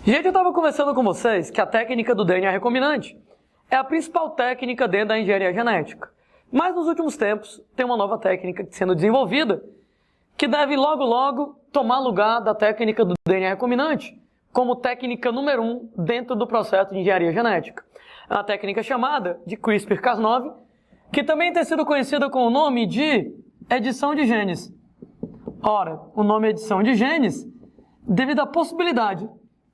Gente, eu estava conversando com vocês que a técnica do DNA recombinante é a principal técnica dentro da engenharia genética. Mas nos últimos tempos tem uma nova técnica sendo desenvolvida que deve logo tomar lugar da técnica do DNA recombinante como técnica número 1 dentro do processo de engenharia genética. É uma técnica chamada de CRISPR-Cas9, que também tem sido conhecida com o nome de edição de genes. Ora, o nome edição de genes devido à possibilidade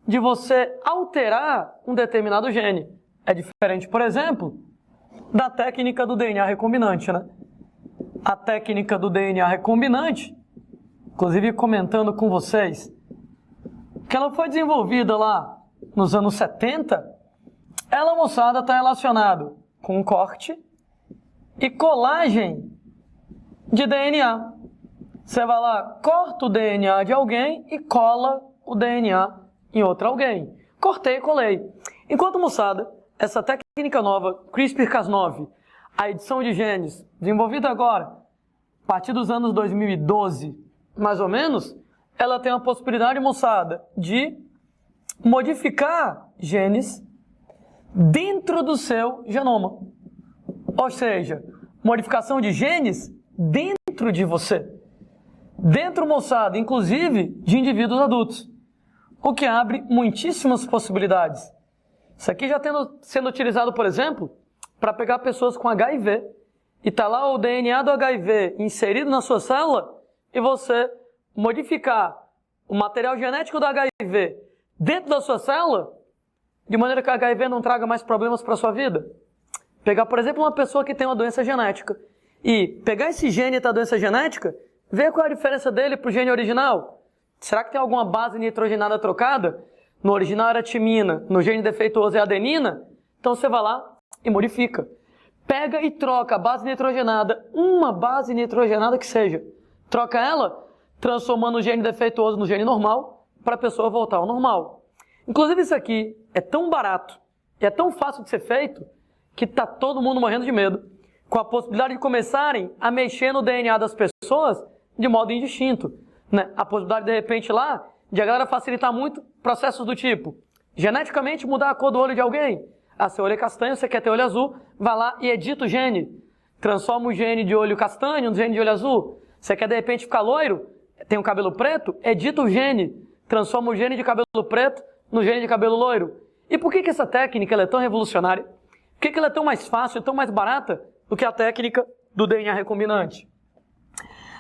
de você alterar um determinado gene. É diferente, por exemplo, da técnica do DNA recombinante, né? A técnica do DNA recombinante, inclusive comentando com vocês, que ela foi desenvolvida lá nos anos 70, ela, moçada, está relacionada com corte e colagem de DNA. Você vai lá, corta o DNA de alguém e cola o DNA em outro alguém. Cortei e colei. Enquanto, moçada, essa técnica nova, CRISPR-Cas9, a edição de genes, desenvolvida agora, a partir dos anos 2012, mais ou menos, ela tem a possibilidade, moçada, de modificar genes dentro do seu genoma. Ou seja, modificação de genes dentro de você. Dentro, moçada, inclusive, de indivíduos adultos. O que abre muitíssimas possibilidades. Isso aqui já sendo utilizado, por exemplo, para pegar pessoas com HIV e tá lá o DNA do HIV inserido na sua célula e você modificar o material genético do HIV dentro da sua célula de maneira que o HIV não traga mais problemas para a sua vida. Pegar, por exemplo, uma pessoa que tem uma doença genética e pegar esse gene da doença genética, ver qual é a diferença dele para o gene original. Será que tem alguma base nitrogenada trocada? No original era timina, no gene defeituoso é adenina? Então você vai lá e modifica. Pega e troca a base nitrogenada, uma base nitrogenada que seja. Troca ela, transformando o gene defeituoso no gene normal, para a pessoa voltar ao normal. Inclusive isso aqui é tão barato, e é tão fácil de ser feito, que está todo mundo morrendo de medo, com a possibilidade de começarem a mexer no DNA das pessoas de modo indistinto. Né? A possibilidade, de repente, lá, de a galera facilitar muito processos do tipo, geneticamente mudar a cor do olho de alguém. Ah, seu olho é castanho, você quer ter olho azul, vai lá e edita o gene. Transforma o gene de olho castanho no gene de olho azul. Você quer, de repente, ficar loiro, tem um cabelo preto, edita o gene. Transforma o gene de cabelo preto no gene de cabelo loiro. E por que essa técnica ela é tão revolucionária? Por que ela é tão mais fácil e tão mais barata do que a técnica do DNA recombinante?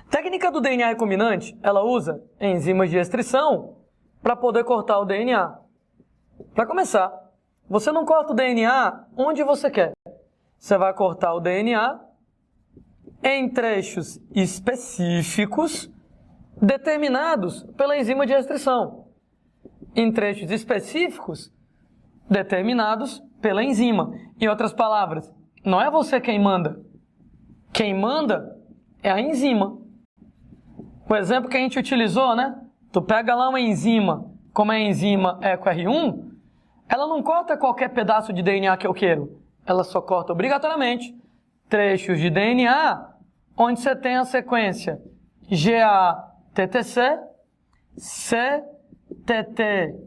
A técnica do DNA recombinante, ela usa enzimas de restrição para poder cortar o DNA. Para começar, você não corta o DNA onde você quer. Você vai cortar o DNA em trechos específicos determinados pela enzima de restrição. Em trechos específicos determinados pela enzima. Em outras palavras, não é você quem manda. Quem manda é a enzima. O exemplo que a gente utilizou, né? Tu pega lá uma enzima, como é a enzima EcoR1, ela não corta qualquer pedaço de DNA que eu quero. Ela só corta obrigatoriamente trechos de DNA onde você tem a sequência GATTC, CTTAG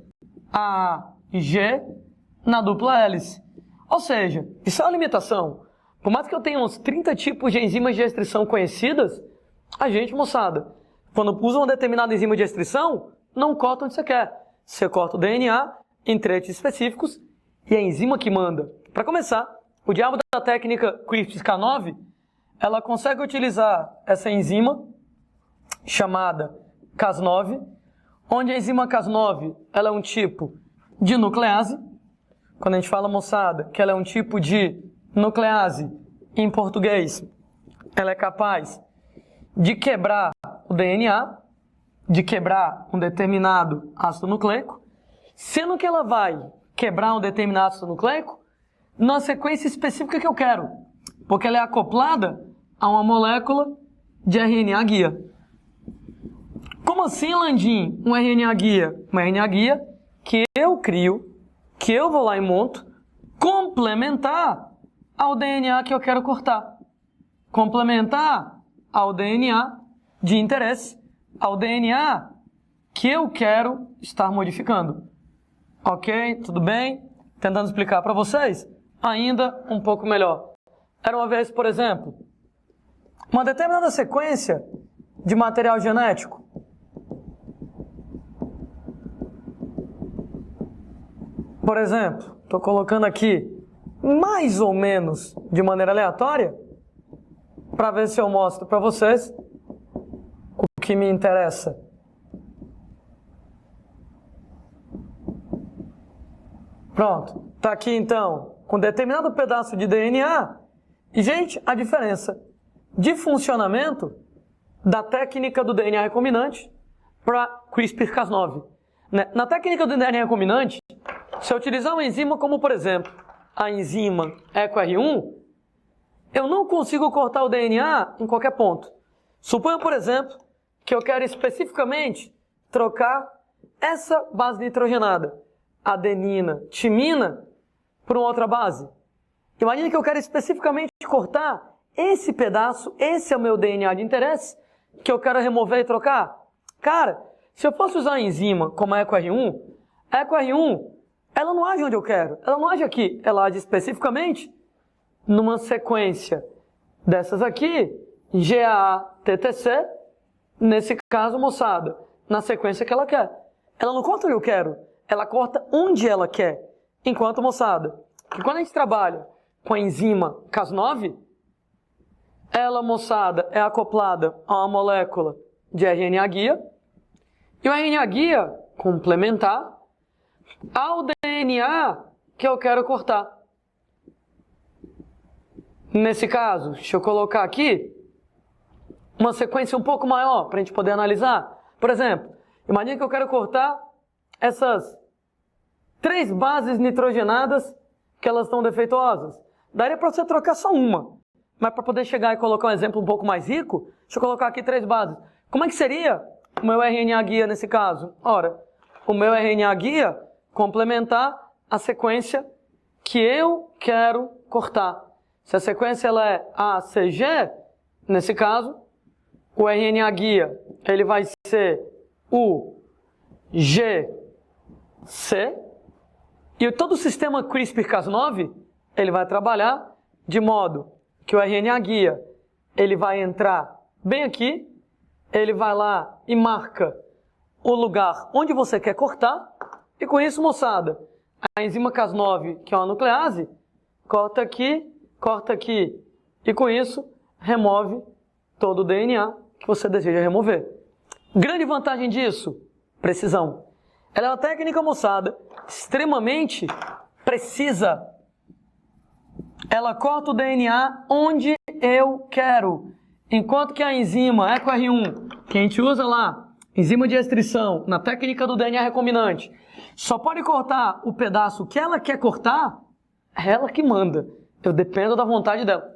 na dupla hélice. Ou seja, isso é uma limitação. Por mais que eu tenha uns 30 tipos de enzimas de restrição conhecidas, a gente, moçada, quando usa uma determinada enzima de restrição, não corta onde você quer. Você corta o DNA em trechos específicos e é a enzima que manda. Para começar, o diabo da técnica CRISPR-Cas9, ela consegue utilizar essa enzima chamada Cas9, onde a enzima Cas9 ela é um tipo de nuclease. Quando a gente fala, moçada, que ela é um tipo de nuclease, em português, ela é capaz de quebrar o DNA, de quebrar um determinado ácido nucleico, sendo que ela vai quebrar um determinado ácido nucleico na sequência específica que eu quero, porque ela é acoplada a uma molécula de RNA guia. Como assim, Landim? Um RNA guia? Um RNA guia que eu crio, que eu vou lá e monto, complementar ao DNA que eu quero cortar. Complementar ao DNA de interesse, ao DNA que eu quero estar modificando. Ok, tudo bem? Tentando explicar para vocês ainda um pouco melhor. Era uma vez, por exemplo, uma determinada sequência de material genético. Por exemplo, estou colocando aqui mais ou menos de maneira aleatória para ver se eu mostro para vocês o que me interessa. Pronto, está aqui então um determinado pedaço de DNA e, gente, a diferença de funcionamento da técnica do DNA recombinante para CRISPR-Cas9. Na técnica do DNA recombinante, se eu utilizar uma enzima como, por exemplo, a enzima EcoR1, eu não consigo cortar o DNA em qualquer ponto. Suponha, por exemplo, que eu quero especificamente trocar essa base nitrogenada, adenina, timina, por uma outra base. Imagine que eu quero especificamente cortar esse pedaço, esse é o meu DNA de interesse, que eu quero remover e trocar. Cara, se eu fosse usar a enzima como a EcoR1, ela não age onde eu quero, ela não age aqui, ela age especificamente numa sequência dessas aqui, GAA-TTC, nesse caso, moçada, na sequência que ela quer. Ela não corta onde eu quero, ela corta onde ela quer. Enquanto, moçada, que quando a gente trabalha com a enzima Cas9, ela, moçada, é acoplada a uma molécula de RNA guia, e o RNA guia complementar ao DNA que eu quero cortar. Nesse caso, deixa eu colocar aqui uma sequência um pouco maior para a gente poder analisar. Por exemplo, imagine que eu quero cortar essas 3 bases nitrogenadas que elas estão defeituosas. Daria para você trocar só uma. Mas para poder chegar e colocar um exemplo um pouco mais rico, deixa eu colocar aqui 3 bases. Como é que seria o meu RNA guia nesse caso? Ora, o meu RNA guia complementar a sequência que eu quero cortar. Se a sequência ela é ACG, nesse caso, o RNA guia ele vai ser o GC, e todo o sistema CRISPR-Cas9 ele vai trabalhar de modo que o RNA guia ele vai entrar bem aqui, ele vai lá e marca o lugar onde você quer cortar, e com isso, moçada, a enzima Cas9, que é uma nuclease, corta aqui, e com isso remove todo o DNA que você deseja remover. Grande vantagem disso, precisão. Ela é uma técnica, moçada, extremamente precisa. Ela corta o DNA onde eu quero. Enquanto que a enzima EcoR1, que a gente usa lá, enzima de restrição, na técnica do DNA recombinante, só pode cortar o pedaço que ela quer cortar, é ela que manda. Eu dependo da vontade dela.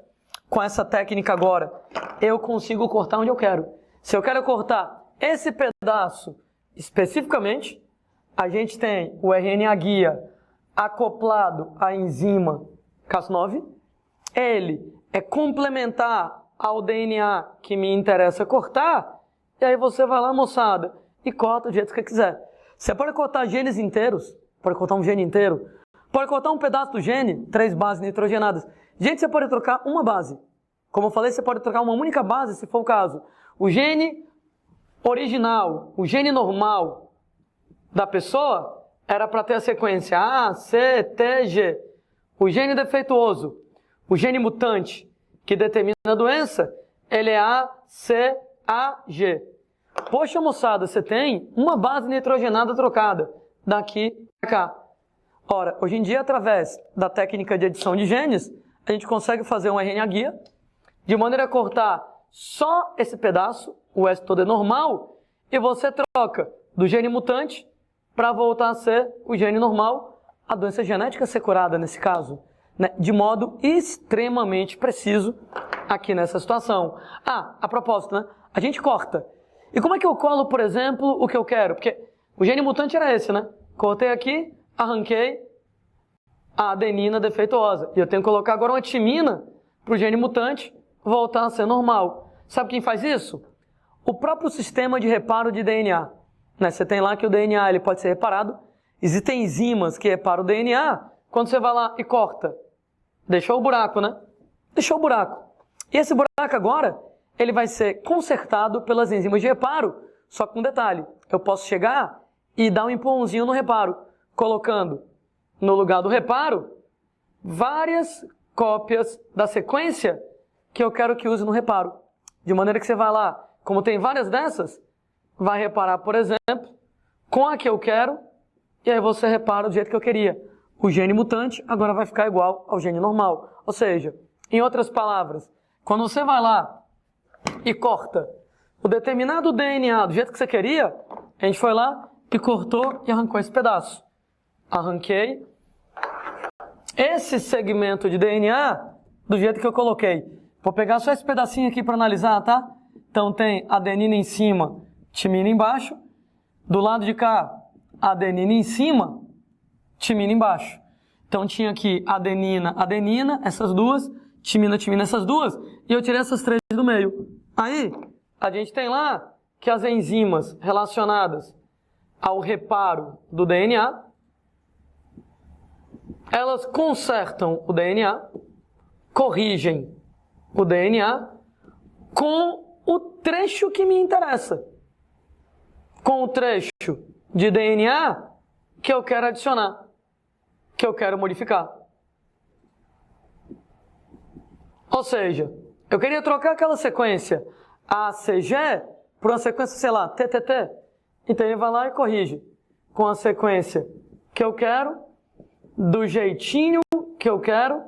Com essa técnica agora, eu consigo cortar onde eu quero. Se eu quero cortar esse pedaço especificamente, a gente tem o RNA guia acoplado à enzima Cas9. Ele é complementar ao DNA que me interessa cortar. E aí você vai lá, moçada, e corta do jeito que você quiser. Você pode cortar genes inteiros, pode cortar um gene inteiro, pode cortar um pedaço do gene, 3 bases nitrogenadas. Gente, você pode trocar uma base. Como eu falei, você pode trocar uma única base, se for o caso. O gene original, o gene normal da pessoa, era para ter a sequência A, C, T, G. O gene defeituoso, o gene mutante, que determina a doença, ele é A, C, A, G. Poxa, moçada, você tem uma base nitrogenada trocada daqui para cá. Ora, hoje em dia, através da técnica de edição de genes, a gente consegue fazer um RNA guia, de maneira a cortar só esse pedaço, o resto todo é normal, e você troca do gene mutante para voltar a ser o gene normal, a doença genética ser curada nesse caso, né? De modo extremamente preciso aqui nessa situação. Ah, a propósito, né? A gente corta. E como é que eu colo, por exemplo, o que eu quero? Porque o gene mutante era esse, né? Cortei aqui, arranquei a adenina defeituosa. E eu tenho que colocar agora uma timina para o gene mutante voltar a ser normal. Sabe quem faz isso? O próprio sistema de reparo de DNA. Né? Você tem lá que o DNA ele pode ser reparado Existem enzimas que reparam o DNA, quando você vai lá e corta, deixou o buraco, né? Deixou o buraco. E esse buraco agora, ele vai ser consertado pelas enzimas de reparo, só com um detalhe. Eu posso chegar e dar um empurrãozinho no reparo, colocando no lugar do reparo várias cópias da sequência que eu quero que use no reparo. De maneira que você vai lá, como tem várias dessas, vai reparar, por exemplo, com a que eu quero, e aí você repara do jeito que eu queria. O gene mutante agora vai ficar igual ao gene normal. Ou seja, em outras palavras, quando você vai lá e corta o determinado DNA do jeito que você queria, a gente foi lá e cortou e arrancou esse pedaço. Arranquei esse segmento de DNA do jeito que eu coloquei. Vou pegar só esse pedacinho aqui para analisar, tá? Então tem adenina em cima, timina embaixo. Do lado de cá, adenina em cima, timina embaixo. Então tinha aqui adenina, adenina, essas duas, timina, timina, essas duas, e eu tirei essas três do meio. Aí, a gente tem lá que as enzimas relacionadas ao reparo do DNA, elas consertam o DNA, corrigem o DNA com o trecho que me interessa. Com o trecho de DNA que eu quero adicionar, que eu quero modificar. Ou seja, eu queria trocar aquela sequência ACG por uma sequência, sei lá, TTT. Então ele vai lá e corrige com a sequência que eu quero, do jeitinho que eu quero,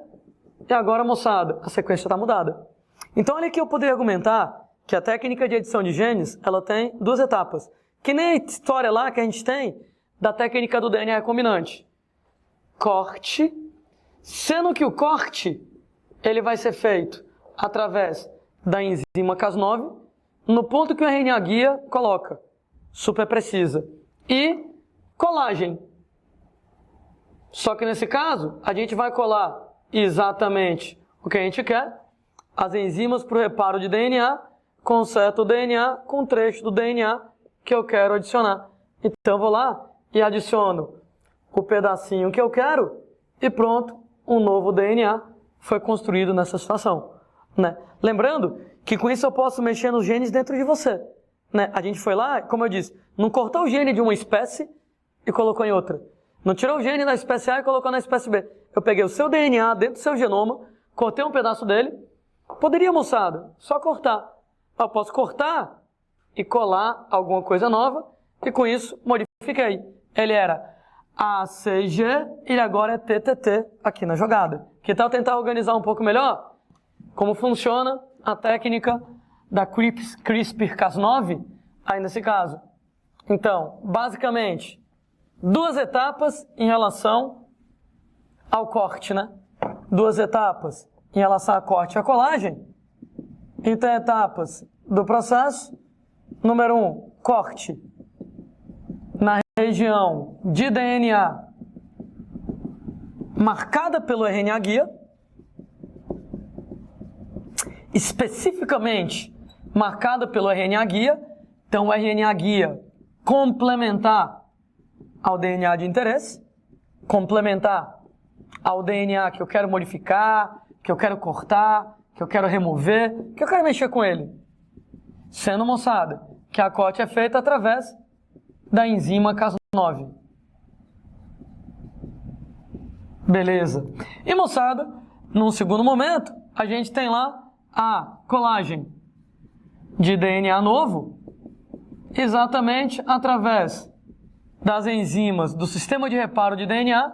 e agora, moçada, a sequência está mudada. Então olha aqui, eu poderia argumentar que a técnica de edição de genes, ela tem duas etapas. Que nem a história lá que a gente tem da técnica do DNA recombinante. Corte, sendo que o corte ele vai ser feito através da enzima Cas9, no ponto que o RNA guia coloca, super precisa, e colagem. Só que nesse caso, a gente vai colar exatamente o que a gente quer, as enzimas para o reparo de DNA, conserta o DNA com um trecho do DNA que eu quero adicionar. Então eu vou lá e adiciono o pedacinho que eu quero e pronto, um novo DNA foi construído nessa situação, né? Lembrando que com isso eu posso mexer nos genes dentro de você, né? A gente foi lá, como eu disse, não cortou o gene de uma espécie e colocou em outra. Não tirou o gene da espécie A e colocou na espécie B. Eu peguei o seu DNA dentro do seu genoma, cortei um pedaço dele. Poderia, moçada, só cortar. Eu posso cortar e colar alguma coisa nova e com isso modifiquei. Ele era ACG, ele agora é TTT aqui na jogada. Que tal tentar organizar um pouco melhor como funciona a técnica da CRISPR-Cas9 aí nesse caso? Então, basicamente, duas etapas em relação ao corte, né? Duas etapas em relação ao corte e à colagem. Então, etapas do processo. Número 1, corte na região de DNA marcada pelo RNA guia, especificamente marcada pelo RNA guia. Então, o RNA guia complementar ao DNA de interesse, complementar ao DNA que eu quero modificar, que eu quero cortar, que eu quero remover, que eu quero mexer com ele. Sendo, moçada, que a corte é feita através da enzima Cas9. Beleza. E, moçada, num segundo momento, a gente tem lá a colagem de DNA novo, exatamente através das enzimas do sistema de reparo de DNA,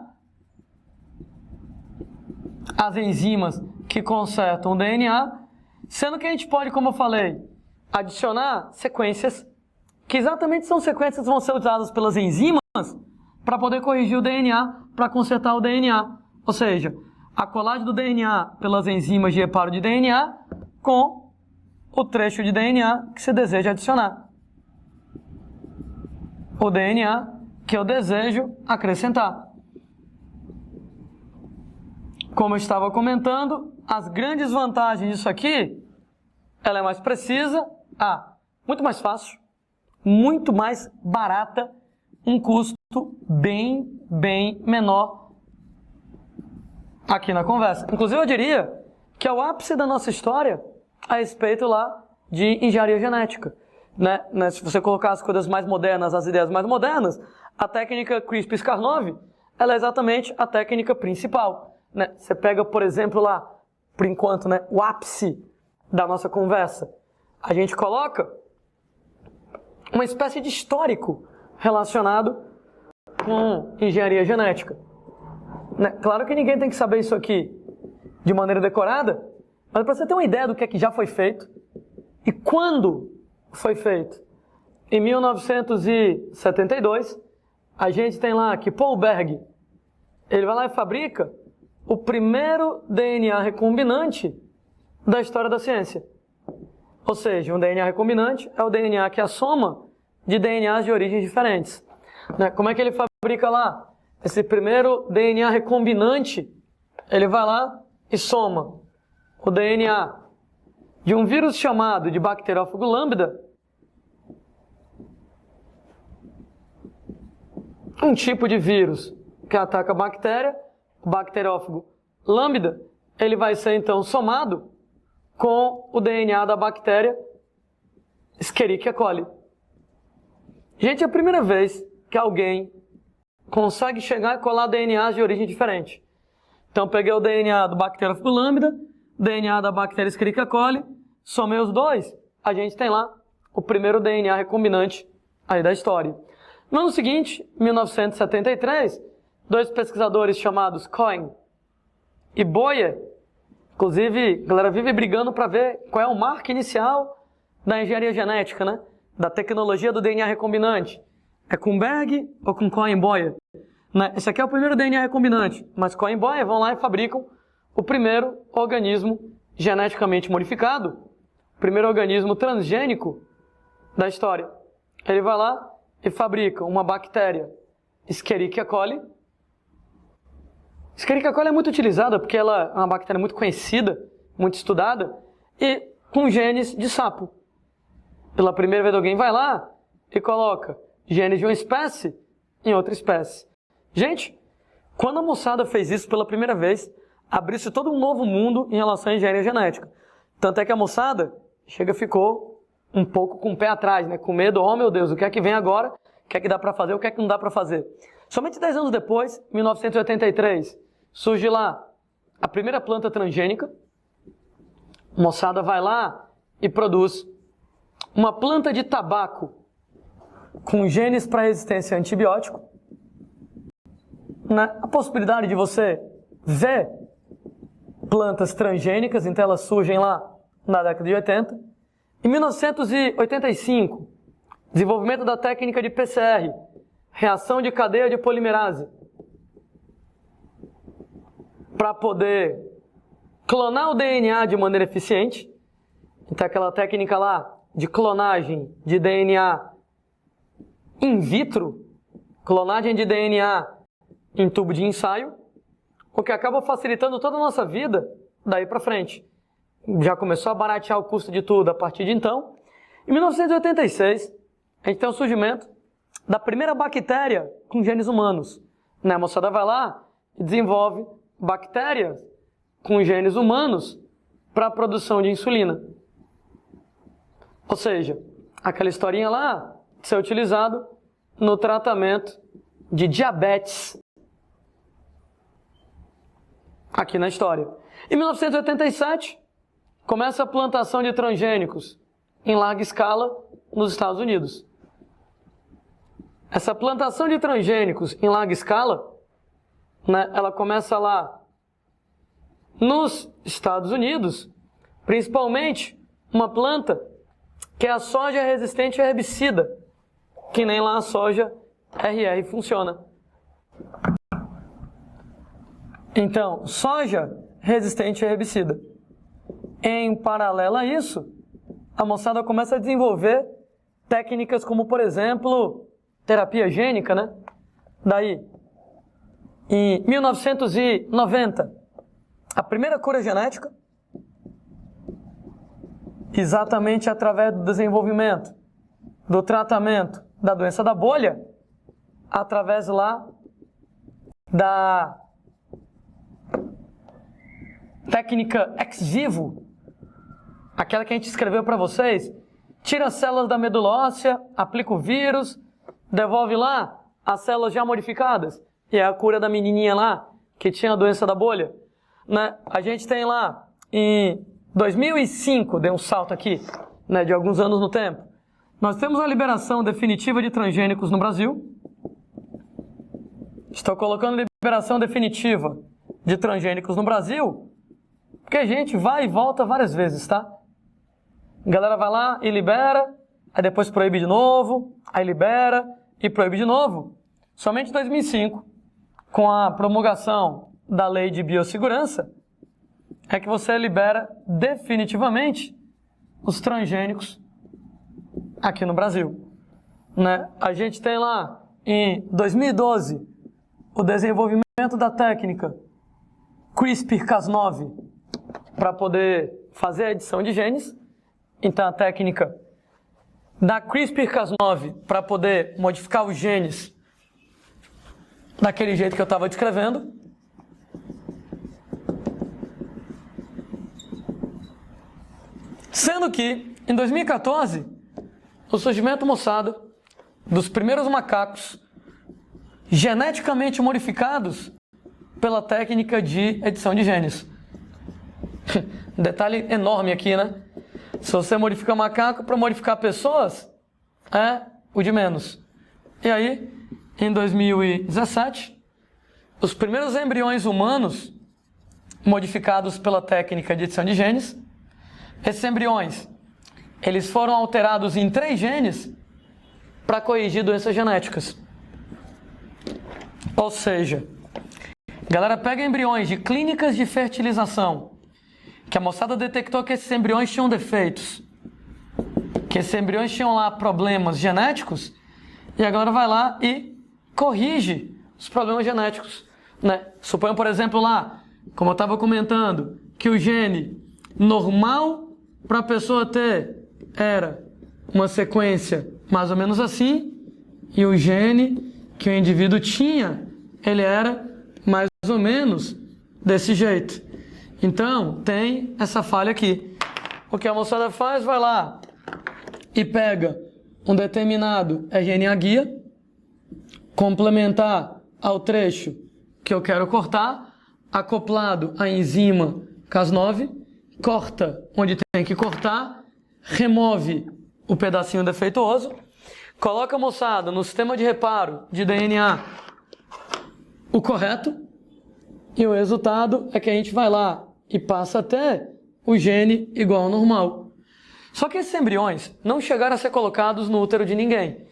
as enzimas que consertam o DNA, sendo que a gente pode, como eu falei, adicionar sequências, que exatamente são sequências que vão ser usadas pelas enzimas para poder corrigir o DNA, para consertar o DNA. Ou seja, a colagem do DNA pelas enzimas de reparo de DNA com o trecho de DNA que se deseja adicionar. O DNA que eu desejo acrescentar. Como eu estava comentando, as grandes vantagens disso aqui, ela é mais precisa, muito mais fácil, muito mais barata, um custo bem menor aqui na conversa. Inclusive, eu diria que é o ápice da nossa história a respeito lá de engenharia genética. Né? Se você colocar as coisas mais modernas, as ideias mais modernas, a técnica CRISPR-Cas9, ela é exatamente a técnica principal. Né? Você pega, por exemplo, lá, por enquanto, né, o ápice da nossa conversa. A gente coloca uma espécie de histórico relacionado com engenharia genética. Né? Claro que ninguém tem que saber isso aqui de maneira decorada, mas para você ter uma ideia do que é que já foi feito e quando foi feito. Em 1972, a gente tem lá que Paul Berg, ele vai lá e fabrica o primeiro DNA recombinante da história da ciência. Ou seja, um DNA recombinante é o DNA que é a soma de DNAs de origens diferentes. Né? Como é que ele fabrica lá? Esse primeiro DNA recombinante, ele vai lá e soma o DNA de um vírus chamado de Bacteriófago lambda, um tipo de vírus que ataca a bactéria, o bacteriófago lambda, ele vai ser então somado com o DNA da bactéria Escherichia coli. Gente, é a primeira vez que alguém consegue chegar e colar DNAs de origem diferente. Então, peguei o DNA do bacteriófago lambda, DNA da bactéria Escherichia coli, somei os dois, a gente tem lá o primeiro DNA recombinante aí da história. No ano seguinte, 1973, dois pesquisadores chamados Cohen e Boyer, inclusive, a galera vive brigando para ver qual é o marco inicial da engenharia genética, né? Da tecnologia do DNA recombinante. É com Berg ou com Cohen e Boyer? Né? Esse aqui é o primeiro DNA recombinante, mas Cohen e Boyer vão lá e fabricam o primeiro organismo geneticamente modificado, o primeiro organismo transgênico da história. Ele vai lá e fabrica uma bactéria Escherichia coli. Escherichia coli é muito utilizada porque ela é uma bactéria muito conhecida, muito estudada, e com genes de sapo. Pela primeira vez alguém vai lá e coloca genes de uma espécie em outra espécie. Gente, quando a moçada fez isso pela primeira vez, abriu-se todo um novo mundo em relação à engenharia genética. Tanto é que a moçada ficou um pouco com o pé atrás, né? Com medo, oh meu Deus, o que é que vem agora? O que é que dá para fazer? O que é que não dá para fazer? Somente 10 anos depois, 1983, surge lá a primeira planta transgênica. A moçada vai lá e produz uma planta de tabaco com genes para resistência a antibiótico. Né? A possibilidade de você ver plantas transgênicas, então elas surgem lá na década de 80. Em 1985, desenvolvimento da técnica de PCR, reação de cadeia de polimerase, para poder clonar o DNA de maneira eficiente. Então aquela técnica lá de clonagem de DNA in vitro, clonagem de DNA em tubo de ensaio, o que acaba facilitando toda a nossa vida daí para frente. Já começou a baratear o custo de tudo a partir de então. Em 1986, a gente tem o surgimento da primeira bactéria com genes humanos. Né? A moçada vai lá e desenvolve bactérias com genes humanos para a produção de insulina. Ou seja, aquela historinha lá de ser utilizado no tratamento de diabetes aqui na história. Em 1987, começa a plantação de transgênicos em larga escala nos Estados Unidos. Essa plantação de transgênicos em larga escala, né, ela começa lá nos Estados Unidos, principalmente uma planta que é a soja resistente a herbicida, que nem lá a soja RR funciona. Então, soja resistente a herbicida. Em paralelo a isso, a moçada começa a desenvolver técnicas como, por exemplo, terapia gênica, né? Daí, em 1990, a primeira cura genética, exatamente através do desenvolvimento do tratamento da doença da bolha, através lá da técnica ex vivo, aquela que a gente escreveu para vocês, tira as células da medula óssea, aplica o vírus, devolve lá as células já modificadas, e é a cura da menininha lá, que tinha a doença da bolha. Né? A gente tem lá, em 2005, dei um salto aqui, né, de alguns anos no tempo, nós temos a liberação definitiva de transgênicos no Brasil. Estou colocando liberação definitiva de transgênicos no Brasil, porque a gente vai e volta várias vezes, tá? A galera vai lá e libera, aí depois proíbe de novo, aí libera e proíbe de novo. Somente em 2005, com a promulgação da Lei de Biossegurança, é que você libera definitivamente os transgênicos aqui no Brasil. Né? A gente tem lá, em 2012, o desenvolvimento da técnica CRISPR-Cas9 para poder fazer a edição de genes. Então, a técnica da CRISPR-Cas9 para poder modificar os genes daquele jeito que eu estava descrevendo. Sendo que, em 2014, o surgimento, moçada, dos primeiros macacos geneticamente modificados pela técnica de edição de genes. Detalhe enorme aqui, né? Se você modifica macaco para modificar pessoas, é o de menos. E aí, em 2017, os primeiros embriões humanos modificados pela técnica de edição de genes, esses embriões, eles foram alterados em 3 genes para corrigir doenças genéticas. Ou seja, a galera pega embriões de clínicas de fertilização, que a moçada detectou que esses embriões tinham defeitos, que esses embriões tinham lá problemas genéticos, e a galera vai lá e corrige os problemas genéticos. Né? Suponham, por exemplo, lá, como eu estava comentando, que o gene normal para a pessoa ter era uma sequência mais ou menos assim, e o gene que o indivíduo tinha, ele era mais ou menos desse jeito. Então, tem essa falha aqui. O que a moçada faz? Vai lá e pega um determinado RNA guia, complementar ao trecho que eu quero cortar, acoplado à enzima Cas9, corta onde tem que cortar, remove o pedacinho defeituoso, coloca a moçada no sistema de reparo de DNA o correto, e o resultado é que a gente vai lá e passa até o gene igual ao normal. Só que esses embriões não chegaram a ser colocados no útero de ninguém.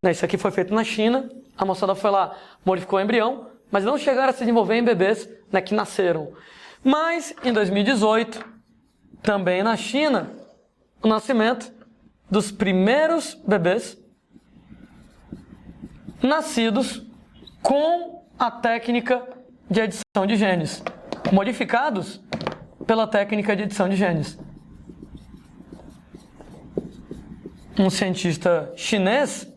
Isso aqui foi feito na China, a moçada foi lá, modificou o embrião, mas não chegaram a se desenvolver em bebês, né, que nasceram. Mas, em 2018, também na China, o nascimento dos primeiros bebês nascidos com a técnica de edição de genes, modificados pela técnica de edição de genes. Um cientista chinês,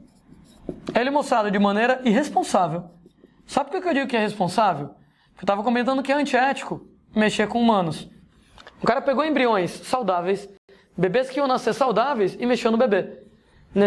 ele, moçada, de maneira irresponsável. Sabe por que eu digo que é irresponsável? Eu estava comentando que é antiético mexer com humanos. O cara pegou embriões saudáveis, bebês que iam nascer saudáveis, e mexeu no bebê.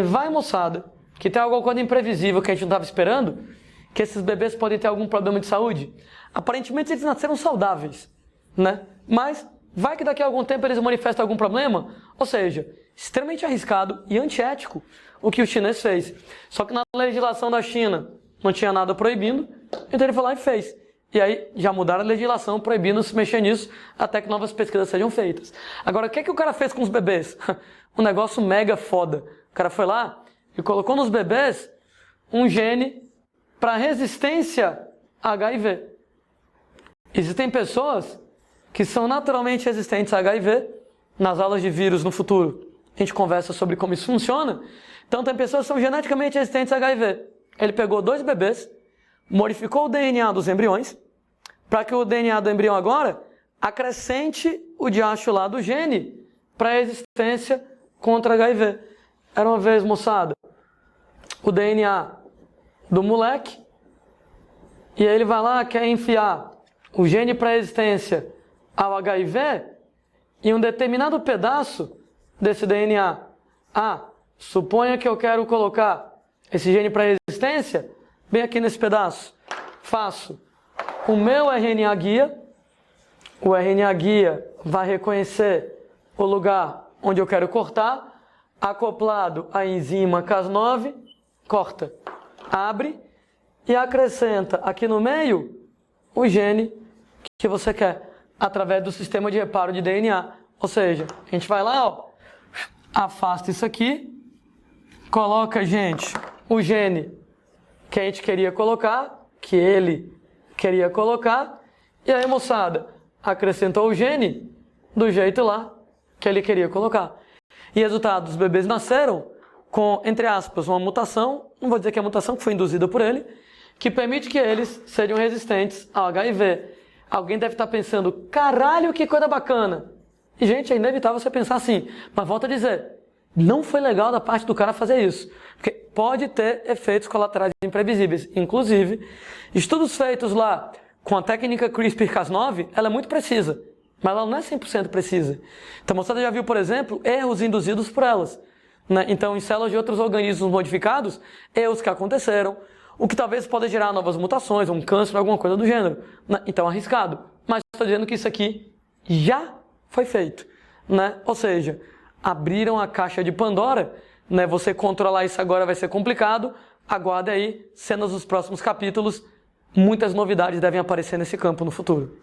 Vai, moçada, que tem alguma coisa imprevisível que a gente não estava esperando, que esses bebês podem ter algum problema de saúde. Aparentemente eles nasceram saudáveis, né? Mas vai que daqui a algum tempo eles manifestam algum problema. Ou seja, extremamente arriscado e antiético o que o chinês fez. Só que na legislação da China não tinha nada proibindo, então ele foi lá e fez. E aí já mudaram a legislação proibindo se mexer nisso até que novas pesquisas sejam feitas. Agora, o que é que o cara fez com os bebês? Um negócio mega foda. O cara foi lá e colocou nos bebês um gene para resistência a HIV. Existem pessoas que são naturalmente resistentes a HIV. Nas aulas de vírus no futuro, a gente conversa sobre como isso funciona. Então, tem pessoas que são geneticamente resistentes a HIV. Ele pegou 2 bebês, modificou o DNA dos embriões, para que o DNA do embrião agora acrescente o diacho lá do gene para resistência contra HIV. Era uma vez, moçada, o DNA do moleque, e aí ele vai lá, quer enfiar o gene pré-existência ao HIV em um determinado pedaço desse DNA. Suponha que eu quero colocar esse gene pré-existência bem aqui nesse pedaço. Faço o meu RNA guia. O RNA guia vai reconhecer o lugar onde eu quero cortar, acoplado à enzima Cas9, corta, abre e acrescenta aqui no meio o gene que você quer, através do sistema de reparo de DNA. Ou seja, a gente vai lá, ó, afasta isso aqui, coloca, gente, o gene que a gente queria colocar, que ele queria colocar, e aí, moçada, acrescentou o gene do jeito lá que ele queria colocar. E resultado, os bebês nasceram com, entre aspas, uma mutação, não vou dizer que é a mutação que foi induzida por ele, que permite que eles sejam resistentes ao HIV. Alguém deve estar pensando, caralho, que coisa bacana. E, gente, é inevitável você pensar assim, mas volto a dizer, não foi legal da parte do cara fazer isso, porque pode ter efeitos colaterais imprevisíveis. Inclusive, estudos feitos lá com a técnica CRISPR-Cas9, ela é muito precisa, mas ela não é 100% precisa. Então, você já viu, por exemplo, erros induzidos por elas, né? Então, em células de outros organismos modificados, erros que aconteceram, o que talvez possa gerar novas mutações, um câncer, alguma coisa do gênero, né? Então, arriscado. Mas estou dizendo que isso aqui já foi feito, né? Ou seja, abriram a caixa de Pandora, né? Você controlar isso agora vai ser complicado. Aguarde aí, cenas dos próximos capítulos. Muitas novidades devem aparecer nesse campo no futuro.